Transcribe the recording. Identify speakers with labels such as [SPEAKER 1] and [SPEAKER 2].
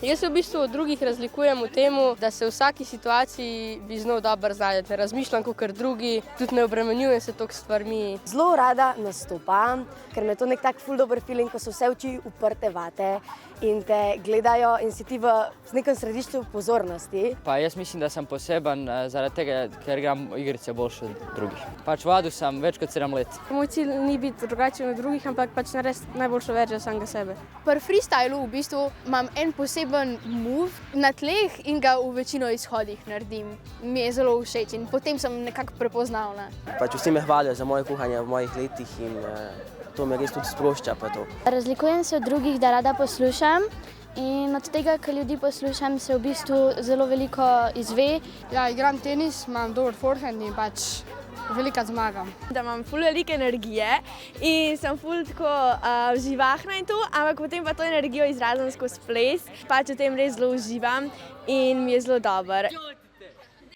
[SPEAKER 1] Jaz se v bistvu od drugih razlikujem v tem, da se v vsaki situaciji bi znal dobro znajti. Ne razmišljam kakor drugi, tudi ne obremenjujem se toliko s stvarmi.
[SPEAKER 2] Zelo rada nastopam, ker me je to nek tak ful dober feeling, ko so vse oči uprte vate in te gledajo in si ti v nekem središču pozornosti.
[SPEAKER 3] Pa jaz mislim, da sem poseben zaradi tega, ker igram igrice boljše od drugih. Pač vadil sem več kot 7 let.
[SPEAKER 1] Moj cilj ni biti drugačen od drugih, ampak pač narediti najboljšo verzjo samega sebe.
[SPEAKER 4] Pri freestylu v bistvu imam en poseben move na tleh in ga v večino izhodih naredim. Mi je zelo všeč in potem sem nekako prepoznavna.
[SPEAKER 5] Pač vsi me hvalijo za moje kuhanje v mojih letih in to me res tudi sprošča.
[SPEAKER 6] Razlikujem se od drugih, da rada poslušam. In od tega, kar ljudi poslušam, se v bistvu zelo veliko izve.
[SPEAKER 1] Ja, igram tenis, imam dober forehand in pač veliko zmagam.
[SPEAKER 7] Da imam ful velike energije in sem ful tako živahna in to, ampak potem pa to energijo izrazim skozi ples. Pač v tem res zelo uživam in mi je zelo dobro.